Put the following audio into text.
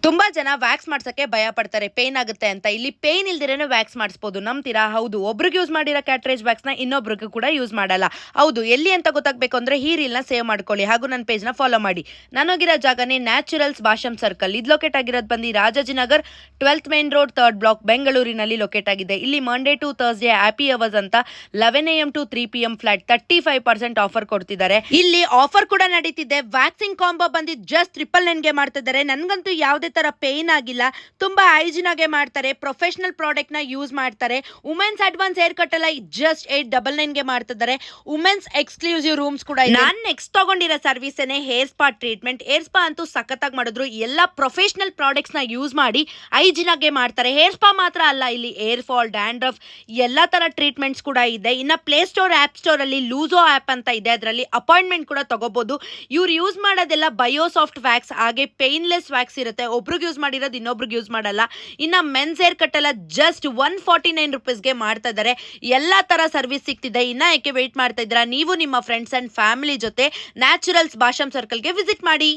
ತುಂಬಾ ಜನ ವ್ಯಾಕ್ಸ್ ಮಾಡ್ಸಕ್ಕೆ ಭಯ ಪಡ್ತಾರೆ, ಪೇನ್ ಆಗುತ್ತೆ ಅಂತ. ಇಲ್ಲಿ ಪೇನ್ ಇಲ್ದಿರೇನೆ ವ್ಯಾಕ್ಸ್ ಮಾಡಿಸಬಹುದು. ನಂಬ್ತೀರಾ? ಹೌದು. ಒಬ್ರಿಗೆ ಯೂಸ್ ಮಾಡಿರೋ ಕ್ಯಾಟ್ರೇಜ್ ವ್ಯಾಕ್ಸ್ ನ ಇನ್ನೊಬ್ರಿಗೆ ಕೂಡ ಯೂಸ್ ಮಾಡಲ್ಲ. ಹೌದು, ಎಲ್ಲಿ ಅಂತ ಗೊತ್ತಾಗಬೇಕು ಅಂದ್ರೆ ಈ ರೀಲ್ ನ ಸೇವ್ ಮಾಡ್ಕೊಳ್ಳಿ ಹಾಗೂ ನನ್ನ ಪೇಜ್ ನ ಫಾಲೋ ಮಾಡಿ. ನಾನೋಗಿರೋ ಜಾಗನೇ ನ್ಯಾಚುರಲ್ಸ್ ಭಾಷಂ ಸರ್ಕಲ್. ಇದು ಲೊಕೇಟ್ ಆಗಿರೋದು ಬಂದು Rajajinagar 12th main road 3rd block ಬೆಂಗಳೂರಿನಲ್ಲಿ ಲೊಕೇಟ್ ಆಗಿದೆ. ಇಲ್ಲಿ Monday to Thursday happy hours ಅಂತ 11 AM to 3 PM flat 35% offer ಕೊಡ್ತಿದ್ದಾರೆ. ಇಲ್ಲಿ ಆಫರ್ ಕೂಡ ನಡೀತಿದೆ. ವ್ಯಾಕ್ಸಿಂಗ್ ಕಾಂಬೋ ಬಂದು ಜಸ್ಟ್ 999 ಗೆ ಮಾಡ್ತಿದ್ದಾರೆ. ನನ್ಗಂತೂ ಯಾವುದೇ ತರ ಪೇನ್ ಆಗಿಲ್ಲ. ತುಂಬಾ ಹೈಜಿನ್ ಆಗಿ ಮಾಡ್ತಾರೆ. ಪ್ರೊಫೆಷನಲ್ ಪ್ರಾಡಕ್ಟ್ ನ ಯೂಸ್ ಮಾಡ್ತಾರೆ. ವುಮೆನ್ಸ್ ಅಡ್ವಾನ್ಸ್ ಹೇರ್ ಕಟ್ ಎಲ್ಲ ಜಸ್ಟ್ 899 ಗೆ ಮಾಡ್ತಿದ್ದಾರೆ. ವುಮೆನ್ಸ್ ಎಕ್ಸ್ಕ್ಲೂಸಿವ್ ರೂಮ್ಸ್ ಕೂಡ ಇದೆ. ನಾನು ನೆಕ್ಸ್ಟ್ ತಗೊಂಡಿರೋ service hair spa treatment. Hair spa ಅಂತೂ ಸಖತ್ತಾಗಿ ಮಾಡಿದ್ರು. ಎಲ್ಲ ಪ್ರೊಫೆಷನಲ್ ಪ್ರಾಡಕ್ಟ್ಸ್ ನ ಯೂಸ್ ಮಾಡಿ ಹೈಜಿನ್ ಆಗಿ ಮಾಡ್ತಾರೆ. ಹೇರ್ ಸ್ಪಾ ಮಾತ್ರ ಅಲ್ಲ, ಇಲ್ಲಿ ಹೇರ್ ಫಾಲ್, ಡ್ಯಾಂಡ್ರಫ್ ಎಲ್ಲಾ ತರ ಟ್ರೀಟ್ಮೆಂಟ್ಸ್ ಕೂಡ ಇದೆ. ಇನ್ನ ಪ್ಲೇ ಸ್ಟೋರ್ ಆಪ್ ಸ್ಟೋರ್ ಅಲ್ಲಿ ಲೂಸೋ ಆಪ್ ಅಂತ ಇದೆ. ಅದರಲ್ಲಿ ಅಪಾಯಿಂಟ್ಮೆಂಟ್ ಕೂಡ ತಗೋಬಹುದು. ಇವ್ರು ಯೂಸ್ ಮಾಡೋದೆಲ್ಲ ಬಯೋಸಾಫ್ಟ್ ವ್ಯಾಕ್ಸ್, ಹಾಗೆ ಪೇನ್ಲೆಸ್ ವ್ಯಾಕ್ಸ್ ಇರುತ್ತೆ. ಒಬ್ರಿಗೆ ಯೂಸ್ ಮಾಡಿರೋದು ಇನ್ನೊಬ್ರಿಗೆ ಯೂಸ್ ಮಾಡಲ್ಲ. ಇನ್ನ ಮೆನ್ಸ್ ಹೇರ್ ಕಟ್ ಎಲ್ಲ ಜಸ್ಟ್ 149 rupeesಗೆ ಮಾಡ್ತಾ ಇದ್ದಾರೆ. ಎಲ್ಲಾ ತರ ಸರ್ವಿಸ್ ಸಿಗ್ತಿದೆ. ಇನ್ನ ಯಾಕೆ ವೇಟ್ ಮಾಡ್ತಾ ಇದ್ದೀರಾ? ನೀವು ನಿಮ್ಮ ಫ್ರೆಂಡ್ಸ್ ಅಂಡ್ ಫ್ಯಾಮಿಲಿ ಜೊತೆ ನ್ಯಾಚುರಲ್ಸ್ ಭಾಷಂ ಸರ್ಕಲ್ಗೆ ವಿಸಿಟ್ ಮಾಡಿ.